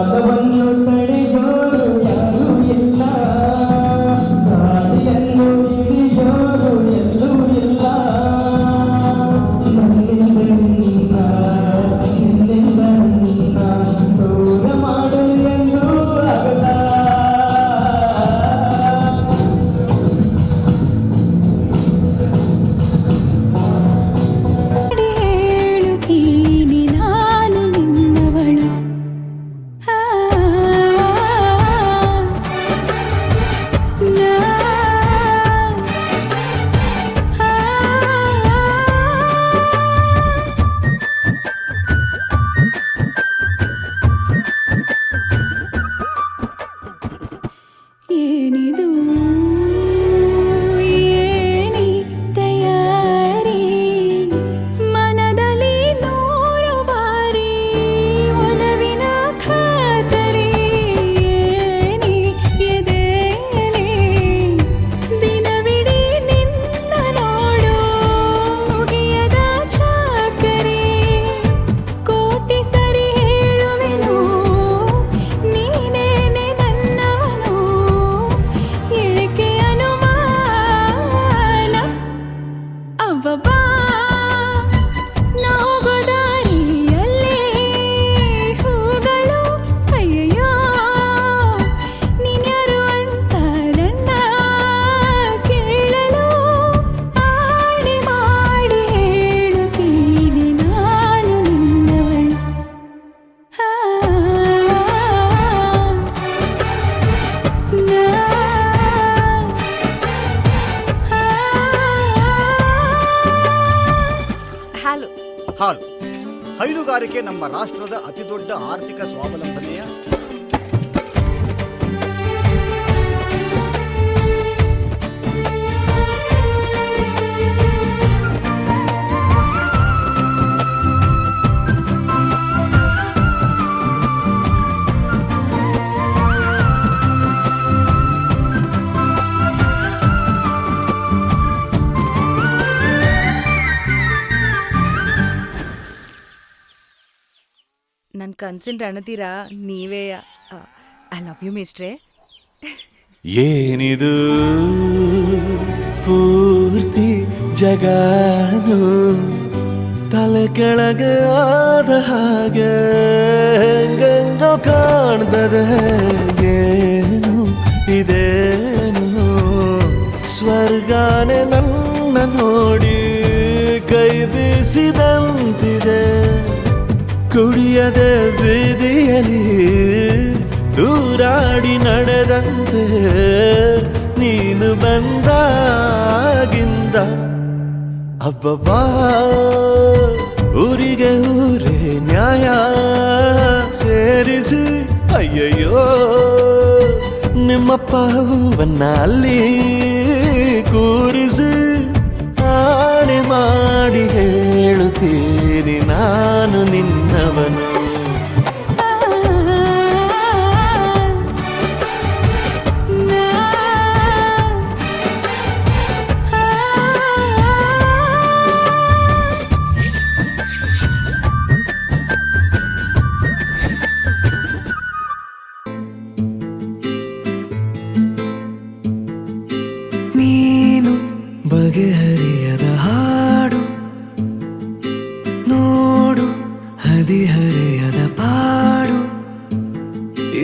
Speaker 5: ರಾಗವನ್ನು ತಡೆಯೋರು ಯಾರೂ ಇಲ್ಲ, ಗಾಳಿಯನ್ನು ಹಿಡಿಯೋರು ಎಲ್ಲೂ ಇಲ್ಲ. ನನ್ನಿಂದ ನಿನ್ನ, ನಿನ್ನಿಂದ ನನ್ನ ದೂರ ಮಾಡಲು ಎಂದೂ ಆಗಲ್ಲ.
Speaker 2: ಹೇಳುತ್ತೀನಿ ನಾನು ನಿನ್ನವಳು. ಆ, ನಾ, ಆ, ಏನಿದು ಏನಿ ತಯಾರಿ, ಮನದಲ್ಲಿ ನೂರು ಬಾರಿ ಒಲವಿನ ಖಾತರಿ. ಏನಿ ಎದೆಯಲ್ಲಿ ದಿನವಿಡೀ ನಿನ್ನ ನೋಡು ಮುಗಿಯದ ಚಾಕರಿ. ಕೋಟಿ ಸರಿ ಹೇಳುವೆನು ನೀನೇನೆ ನನ್ನವನು, ಏಕೆ ಅನುಮಾನ? ಅವ್ವಬ್ಬಾ ಹೋಗೋ ದಾರಿಯಲ್ಲಿ ಹೂಗಳು, ಅಯ್ಯಯ್ಯೋ ನೀನ್ಯಾರು ಅಂತ ನನ್ನ ಕೇಳಲು ಆಣೆ ಮಾಡಿ ಹೇಳುತ್ತೀನಿ ನಾನು ನಿನ್ನವಳು. ಆ, ನಾ, ಹಲೋ.
Speaker 6: ಹಾಲು ಹೈನುಗಾರಿಕೆ ನಮ್ಮ ರಾಷ್ಟ್ರದ ಅತಿದೊಡ್ಡ ಆರ್ಥಿಕ ಸ್ವಾವಲಂಬನೆಯ
Speaker 7: ನನ್ನ ಕನ್ಸಿನ ರಣತೀರ ನೀವೇ. ಐ ಲವ್ ಯು ಮಿಸ್ಟ್ರೆ.
Speaker 1: ಏನಿದು ಪೂರ್ತಿ ಜಗಾನು ತಲೆ ಕೆಳಗೆ ಆದ ಹಾಗೆ ಗಂಗೋ ಕಾಣ್ತದೆ. ಏನು ಇದೇನು ಸ್ವರ್ಗಾನೆ ನನ್ನ ನೋಡಿ ಕೈ ಬೀಸಿದಂತಿದೆ. ಕುಡಿಯದೆ ಬೀದಿಯಲ್ಲಿ ದೂರಾಡಿ ನಡೆದಂತೆ ನೀನು ಬಂದಾಗಿಂದ ಅಬ್ಬಬ್ಬಾ ಊರಿಗೆ ಊರೇ ನ್ಯಾಯ ಸೇರಿಸಿ ಅಯ್ಯಯ್ಯೋ ನಿಮ್ಮಪ್ಪ ಹೂವನ್ನ ಅಲ್ಲಿ ಕೂರಿಸಿ ಆಣೆ ಮಾಡಿ ಹೇಳುತ್ತೀನಿ ನಾನು ನಿನ್ನವನು.
Speaker 4: ನೀನು ಬಗೆಹರಿಯದ ಹಾಡು ನೋಡು, ಹದಿಹರೆಯದ ಪಾಡು.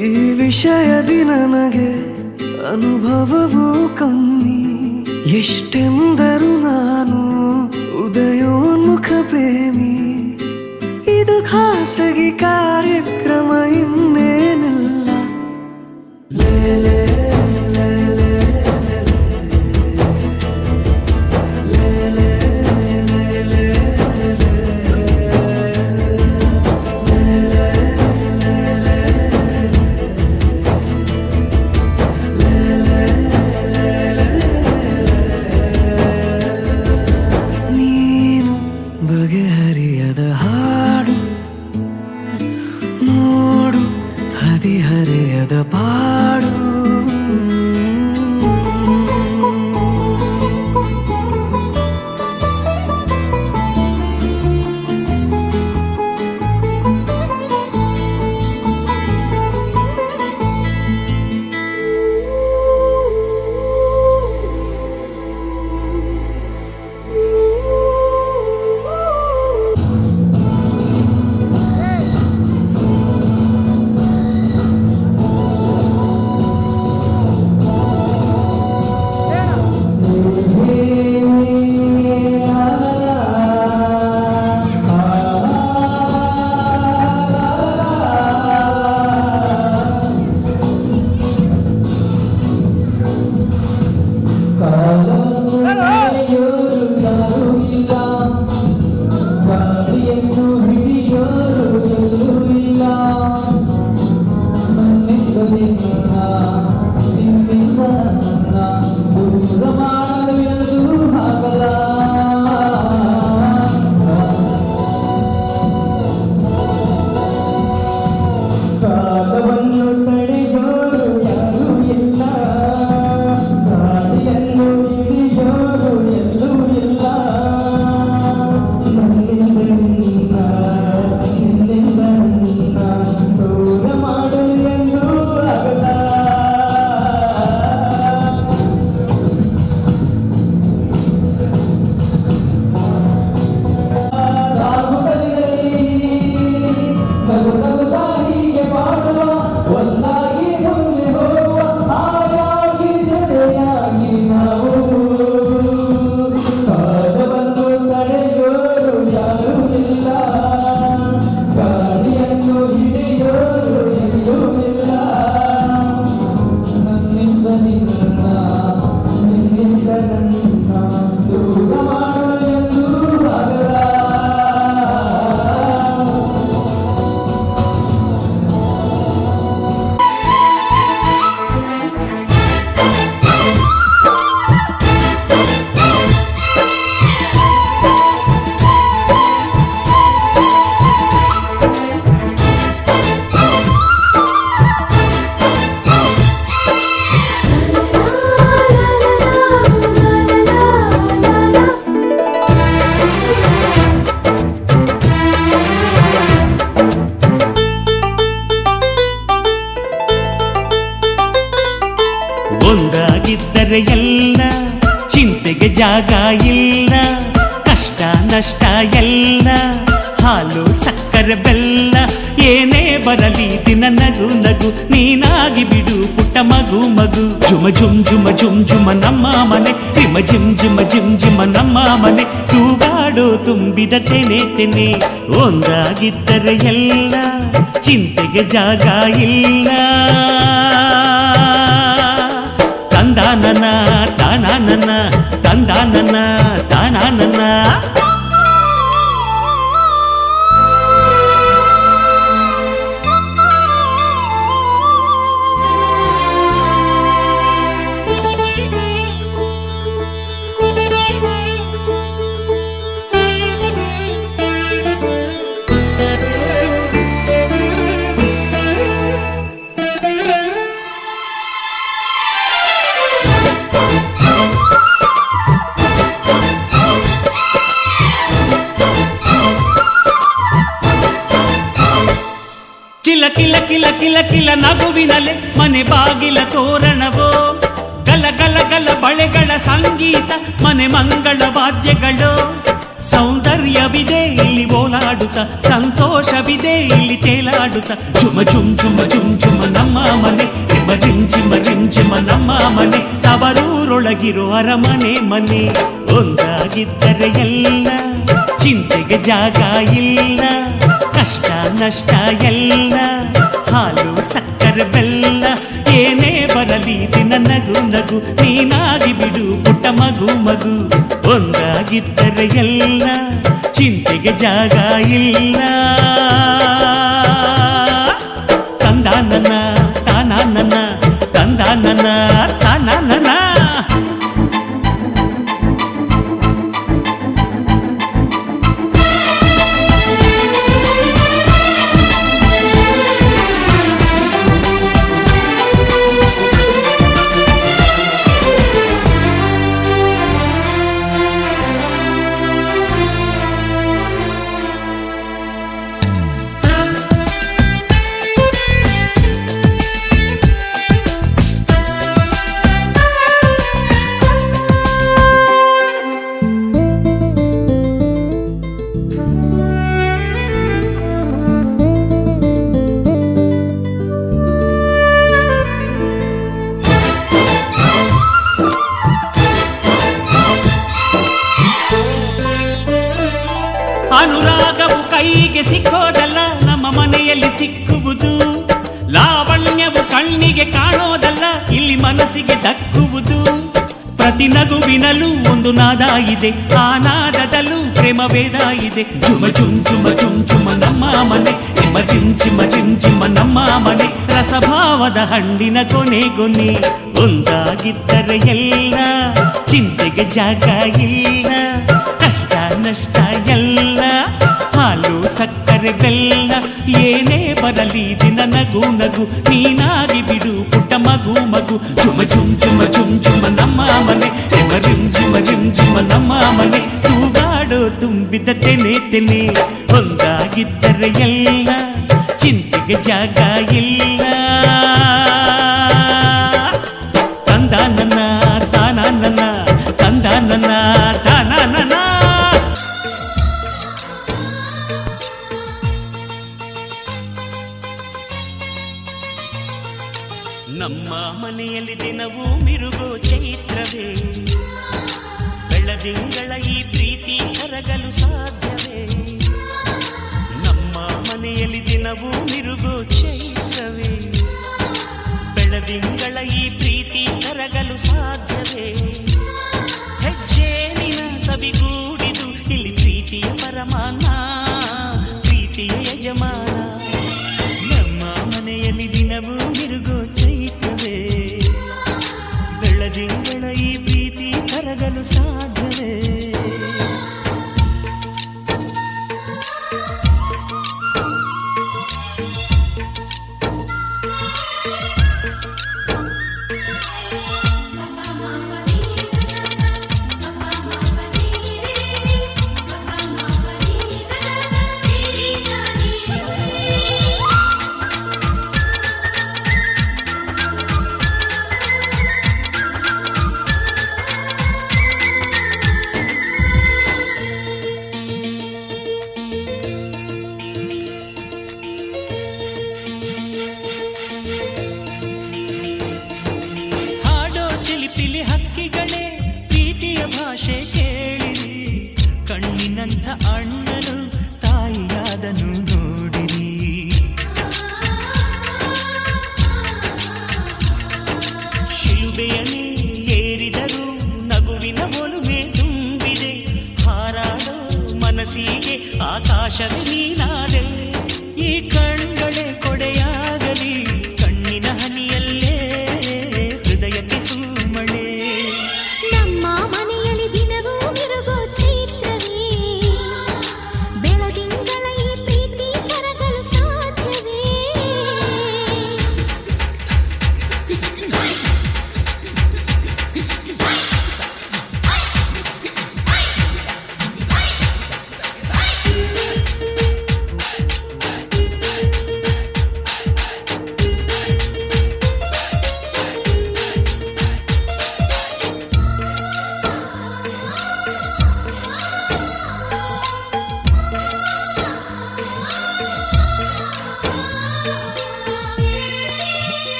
Speaker 4: ಈ ವಿಷಯದಿ ನನಗೆ ಅನುಭವವೂ ಕಮ್ಮಿ. ಎಷ್ಟೆಂದರೂ ನಾನು ಉದಯೋನ್ಮುಖ ಪ್ರೇಮಿ. ಇದು ಖಾಸಗಿ ಕಾರ್ಯಕ್ರಮ ಇನ್ನೇನಿಲ್ಲ. ಲೇಲೆ ನೀನು ಬಗೆಹರಿಯದ ಹಾಡು ನೋಡು, ಹದಿಹರೆಯದ ಪಾಡು.
Speaker 5: ನಗುತ್ತಾ ಹೀಗೆ ಮಾಡುವ ಒಂದಾಗಿ ಮುಂದೆ ಹೋಗುವ ಹಾಯಾಗಿ ಜೊತೆಯಾಗಿ ನಾವು ಕಾಲವನ್ನು ತಡೆಯೋರು ಯಾರೂ ಇಲ್ಲ ಗಾಳಿಯನ್ನು ಹಿಡಿಯೋರು ಎಲ್ಲೂ ಇಲ್ಲ ನನ್ನಿಂದ ನಿನ್ನ ನಿನ್ನಿಂದ ನನ್ನ ದೂರ ಮಾಡಲು ಎಂದೂ ಆಗಲ್ಲ
Speaker 8: ಒಂದಾಗಿದ್ದರೆ ಎಲ್ಲ ಚಿಂತೆಗೆ ಜಾಗ ಇಲ್ಲ ಕಷ್ಟ ನಷ್ಟ ಎಲ್ಲ ಹಾಲು ಸಕ್ಕರೆ ಬೆಲ್ಲ ಏನೇ ಬರಲಿ ದಿನ ನಗು ನಗು ನೀನಾಗಿ ಬಿಡು ಪುಟ್ಟ ಮಗು ಮಗು ಜುಮ ಜುಮ್ ಜುಮ ಜುಮ್ ಜುಮ ನಮ್ಮ ಮನೆ ರಿಮ ಜಿಮ್ ಜಿಮ ಜಿಮ್ ಜಿಮ ನಮ್ಮ ಮನೆ ತೂಗಾಡು ತುಂಬಿದ ತೆನೆ ತೆನೆ ಒಂದಾಗಿದ್ದರೆ ಎಲ್ಲ ಚಿಂತೆಗೆ ಜಾಗ ಇಲ್ಲ ತಂದಾನನ ತಾನಾನನ ತಂದಾನನ ತಾನಾನನ ಕಿಲ ಕಿಲ ಕಿಲ ಕಿಲ ಕಿಲ ನಗುವಿನಲೆ ಮನೆ ಬಾಗಿಲ ತೋರಣವೋ ಗಲ ಗಲ ಗಲ ಬಳೆಗಳ ಸಂಗೀತ ಮನೆ ಮಂಗಳ ವಾದ್ಯಗಳು ಸೌಂದರ್ಯವಿದೆ ಇಲ್ಲಿ ಓಲಾಡುತ್ತ ಸಂತೋಷವಿದೆ ಇಲ್ಲಿ ತೇಲಾಡುತ್ತ ಜುಮ ಜುಮ್ ಜುಮ ಜುಮ್ ಜುಮ ನಮ್ಮ ಮನೆ ರಿಮ ರಿಮ್ ಜಿಮ ರಿಮ್ ಜಿಮ ನಮ್ಮ ಮನೆ ತವರೂರೊಳಗಿರೋ ಅರಮನೆ ಮನೆ ಒಂದಾಗಿದ್ದರೆ ಎಲ್ಲ ಚಿಂತೆಗೆ ಜಾಗ ಇಲ್ಲ ಕಷ್ಟ ನಷ್ಟ ಎಲ್ಲ ಹಾಲು ಸಕ್ಕರೆ ಬೆಲ್ಲ ಏನೇ ಬರಲಿ ದಿನ ನಗು ನಗು ನೀನಾಗಿ ಬಿಡು ಪುಟ್ಟ ಮಗು ಮಗು ಒಂದಾಗಿದ್ದರೆ ಎಲ್ಲ ಚಿಂತೆಗೆ ಜಾಗ ಇಲ್ಲ ತಂದಾನನ ತಾನಾನನ ತಂದಾನನ ತಾನಾನನ ಅನುರಾಗವು ಕೈಗೆ ಸಿಕ್ಕೋದಲ್ಲ ನಮ್ಮ ಮನೆಯಲ್ಲಿ ಸಿಕ್ಕುವುದು ಲಾವಣ್ಯವು ಕಣ್ಣಿಗೆ ಕಾಣೋದಲ್ಲ ಇಲ್ಲಿ ಮನಸ್ಸಿಗೆ ದಕ್ಕುವುದು ಪ್ರತಿ ನಗುವಿನಲ್ಲೂ ಒಂದು ನಾದ ಇದೆ ಆ ನಾದದಲ್ಲೂ ಪ್ರೇಮ ವೇದ ಇದೆ ಜುಮ ಜುಮ್ ಜುಮ ಜುಮ್ ಜುಮ ನಮ್ಮ ಮನೆ ರಿಮ ಜಿಮ್ ಜಿಮ ಜಿಮ್ ಜಿಮ ನಮ್ಮ ಮನೆ ರಸಭಾವದ ಹಣ್ಣಿನ ಕೊನೆ ಕೊನೆ ಒಂದಾಗಿದ್ದರೆ ಎಲ್ಲ ಚಿಂತೆಗೆ ಜಾಗ ಇಲ್ಲ ಕಷ್ಟ ನಷ್ಟ ಎಲ್ಲ ಹಾಲು ಸಕ್ಕರೆ ಬೆಲ್ಲ ಏನೇ ಬರಲಿ ದಿನ ನಗು ನಗು ನೀನಾಗಿ ಬಿಡು ಪುಟ್ಟ ಮಗು ಮಗು ಜುಮ ಜುಮ್ ಜುಮ ಜುಮ್ ಜುಮ ನಮ್ಮ ಮನೆ ರಿಮ ರಿಮ್ ಜಿಮ ಜಿಮ್ ಜಿಮ ನಮ್ಮ ಮನೆ ತೂಗಾಡೋ ತುಂಬಿದ ತೆನೆ ತೆನೆ ಒಂದಾಗಿದ್ದರೆ ಎಲ್ಲ ಚಿಂತೆಗೆ ಜಾಗ ಇಲ್ಲ ತಂದಾನನ ತಾನಾನನ ತಂದಾನನ ತಾನಾನನ ನಮ್ಮ ಮನೆಯಲ್ಲಿ ದಿನವೂ ಮಿರುಗೋ ಚೈತ್ರವೇ, ಬೆಳದಿಂಗಳ ಈ ಪ್ರೀತಿ ಕರಗಲು ಸಾಧ್ಯವೇ? ನಮ್ಮ ಮನೆಯಲ್ಲಿ ದಿನವೂ ಮಿರುಗೋ ಚೈತ್ರವೇ, ಬೆಳದಿಂಗಳ ಈ ಪ್ರೀತಿ ಕರಗಲು ಸಾಧ್ಯವೇ? ಹೆಜ್ಜೇನಿನ ಸವಿಗೂಡಿದು ಇಲ್ಲಿ ಪ್ರೀತಿಯ ಪರಮಾನ, ಪ್ರೀತಿಯ ಯಜಮಾನ. ನಮ್ಮ ಮನೆಯಲ್ಲಿ ದಿನವೂ ಮಿರುಗೋ ಚೈತ್ರವೇ, ಬೆಳದಿಂಗಳ ಈ ಪ್ರೀತಿ ಕರಗಲು ಸಾಧ್ಯವೇ? ಹಕ್ಕಿಗಳೇ ಪ್ರೀತಿಯ ಭಾಷೆ ಕೇಳಿರಿ, ಕಣ್ಣಿನಂಥ ಅಣ್ಣನು ತಾಯಿಯಾದನು ನೋಡಿರಿ. ಶಿಲುಬೆಯನ್ನೇ ಏರಿದರು ನಗುವಿನ ಒಲುಮೆ ತುಂಬಿದೆ, ಹಾರಾಡೋ ಮನಸ್ಸಿಗೆ ಆಕಾಶವೇ ನೀನಾದೆ. ಈ ಕಣ್ಗಳೇ ಕೊಡೆಯಾಗಲಿ, ಕಣ್ಣಿನ ಹನಿಯಲ್ಲೇ ಹೃದಯಕ್ಕೆ ತೂಮಳೆ.
Speaker 2: ನಮ್ಮ ಮನೆಯಲ್ಲಿ ದಿನವೂ ಮಿರುಗೋ ಚೈತ್ರವೇ, ಬೆಳದಿಂಗಳ ಈ ಪ್ರೀತಿ ಕರಗಲು ಸಾಧ್ಯವೇ?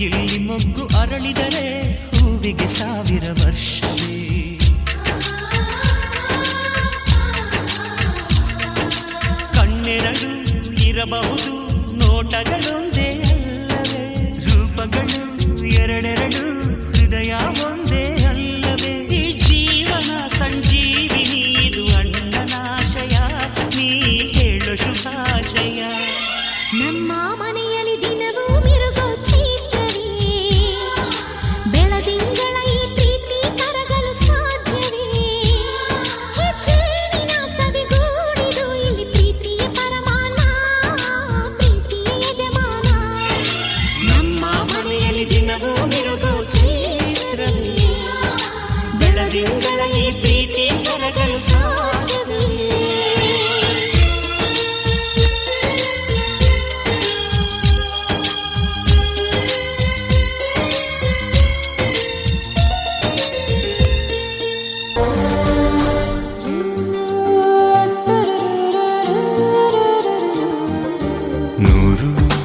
Speaker 8: ಇಲ್ಲಿ ಮೊಗ್ಗು ಅರಳಿದರೆ ಹೂವಿಗೆ 1000 ವರ್ಷವೇ. ಕಣ್ಣೆರಡು ಇರಬಹುದು, ನೋಟಗಳೊಂದೇ ಅಲ್ಲವೇ? ರೂಪಗಳು ಎರಡೆರಡು, ಹೃದಯ ಒಂದೇ ಅಲ್ಲವೇ? ಈ ಜೀವನ ಸಂಜೀವಿನಿ, ಇದು ಅಣ್ಣನಾಶಯ, ನೀ ಹೇಳು ಶುಭಾಶಯ.
Speaker 2: ನಮ್ಮ ಮನೆಯಲ್ಲಿ ದಿನವೂ ಮಿರುಗೋ ಚೈತ್ರವೇ, ಬೆಳದಿಂಗಳ ಈ ಪ್ರೀತಿ ಕರಗಲು ಸಾಧ್ಯವೇ? ಹೆಜ್ಜೇನಿನ ಸವಿಗೂಡಿದು ಇಲ್ಲಿ ಪ್ರೀತಿಯ ಪರಮಾನ, ಪ್ರೀತಿಯ ಯಜಮಾನ.
Speaker 8: ನಮ್ಮ ಮನೆಯಲ್ಲಿ ದಿನವೂ ಮಿರುಗೋ ಚೈತ್ರವೇ, ಬೆಳದಿಂಗಳ ಈ ಪ್ರೀತಿ ಕರಗಲು ಸಾಧ್ಯವೇ?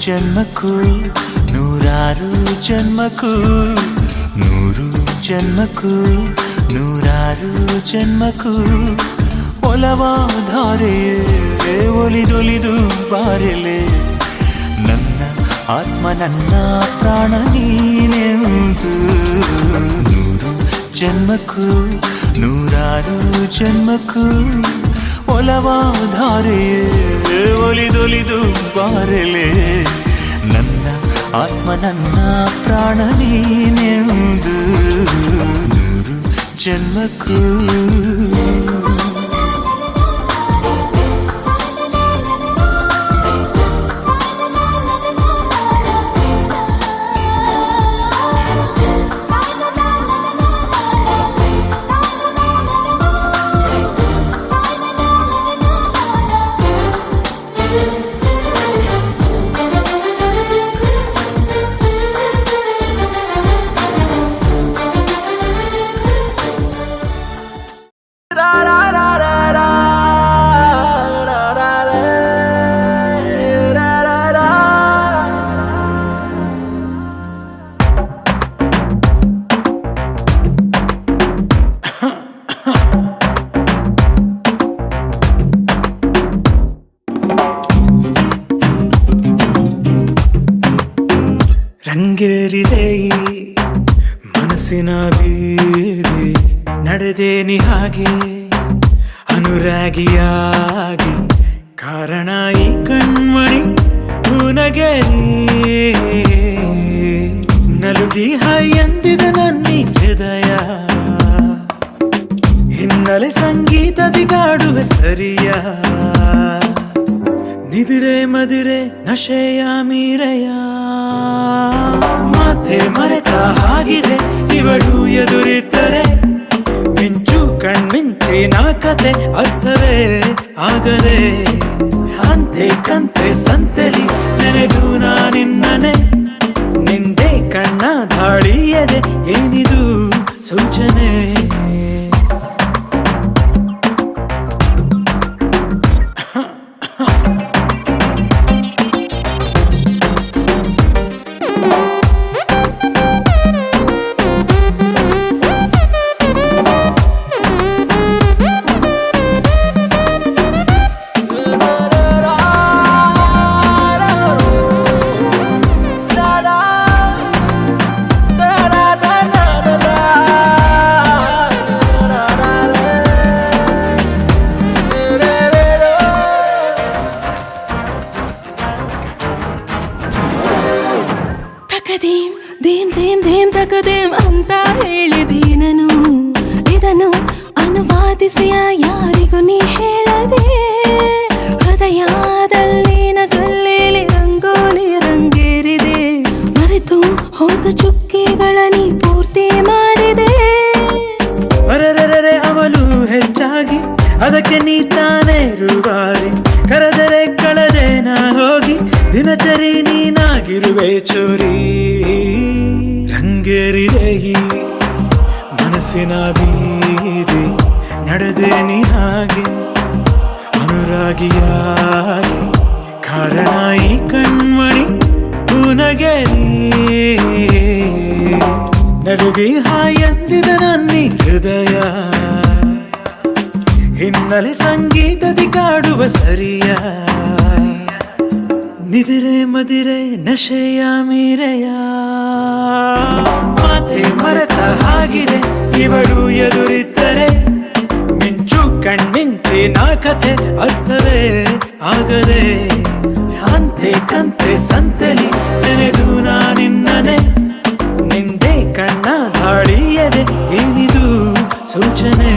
Speaker 4: ಜನ್ಮಕ್ಕೂ ನೂರಾರು ಜನ್ಮಕ್ಕೂ, 100 ಜನ್ಮಕ್ಕೂ ನೂರಾರು ಜನ್ಮಕ್ಕೂ ಒಲವಾಧಾರೆಯೇ ಒಲಿದೊಲಿದು ಬಾರೆಲೆ. ನನ್ನ ಆತ್ಮ ನನ್ನ ಪ್ರಾಣ ನೀನೆಂದು. 100 ಜನ್ಮಕ್ಕೂ ನೂರಾರು ಜನ್ಮಕ್ಕೂ ಒಲವಾಧಾರೆಯೇ ಒಲಿದೊಲಿದು ಬಾರೆಲೆ. ನನ್ನ ಆತ್ಮ ನನ್ನ ಪ್ರಾಣ ನೀನೆಂದು. 100 ಜನ್ಮಕ್ಕೂ. ಮನಸ್ಸಿನ ಬೀದಿ ನಡೆದೇನಿ ಹಾಗೆ ಅನುರಾಗಿಯಾಗಿ ಕಾರಣ ಈ ಕಣ್ಮಣಿ ಹೂನಗೆರಿ ನಲುಗಿ ಹೈ ಎಂದಿದ ನನ್ನಿ ಹೃದಯ ಹಿನ್ನೆಲೆ ಸಂಗೀತದಿ ಕಾಡುವೆ ಸರಿಯ ನಿದಿರೆ ಮದಿರೆ ನಶೆಯ ಮೀರೆಯ ಮಾತೆ ಮರೆತ ಹಾಗಿದೆ ಇವಳು ಎದುರಿದ್ದರೆ ಮಿಂಚು ಕಣ್ಮಿಂಚಿನ ಕತೆ ಅರ್ಥವೇ ಆಗದೆ ಅಂತೆ ಕಂತೆ ಸಂತೆಲಿ ನೆನೆದು ನಾನಿನ್ನನೆ ನಿಂದೆ ಕಣ್ಣ ಧಾಳಿಯದೆ ಏನಿದು ಸೂಚನೆ
Speaker 2: ತಕದೇಂ ದೇಂ ದೇಂ ದೇಂ ತಕದೇಂ ಅಂತ ಹೇಳಿದೀನನು ಇದನ್ನು ಅನುವಾದಿಸಿಯ ಯಾರಿಗೂ ನೀ ಹೇಳದೆ ಹೃದಯದಲ್ಲಿನ ಗಲ್ಲೇಲಿ ರಂಗೋಲಿ ರಂಗೇರಿದೆ ಮರೆತು ಹೋದ ಚುಕ್ಕಿಗಳ ನೀ ಪೂರ್ತಿ ಮಾಡಿದೆ
Speaker 4: ಅರರರೆ ಅವಳು ಹೆಚ್ಚಾಗಿ ಅದಕ್ಕೆ ನೀ ತಾನೇ ರೂವಾರಿ ಕರೆದರೆ ಕಳೆದೆ ನಾ ಹೋಗಿ ದಿನಚರಿ ನೀನಾಗಿರುವೆ ಚೋರಿ ರಂಗೇರಿದೆ ಈ ಮನಸ್ಸಿನ ಬೀದಿ ನಡೆದೆ ನೀ ಹಾಗೆ ಅನುರಾಗಿಯಾಗಿ ಕಾರಣ ಈ ಕಣ್ಮಣಿ ಪುನಗೆರಿ ನಡುಗಿ ಹಾಯ್ ಎಂದಿದ ನನ್ನಿ ಹೃದಯ ಹಿನ್ನೆಲೆ ಸಂಗೀತದಿ ಕಾಡುವ ಸರಿಯ ನಿದಿರೆ ಮದಿರೆ ನಶೆಯ ಮೀರೆಯ ಮಾತೆ ಮರೆತ ಹಾಗಿದೆ ಇವಳು ಎದುರಿದ್ದರೆ ಮಿಂಚು ಕಣ್ಮಿಂಚಿನ ಕಥೆ ಅರ್ಥವೇ ಆಗದೆ ಅಂತೆ ಕಂತೆ ಸಂತೆಲಿ ನೆನೆದು ನಾನಿನ್ನನೆ ನಿಂದೆ ಕಣ್ಣ ಧಾಳಿಯದೆ ಏನಿದು ಸೂಚನೆ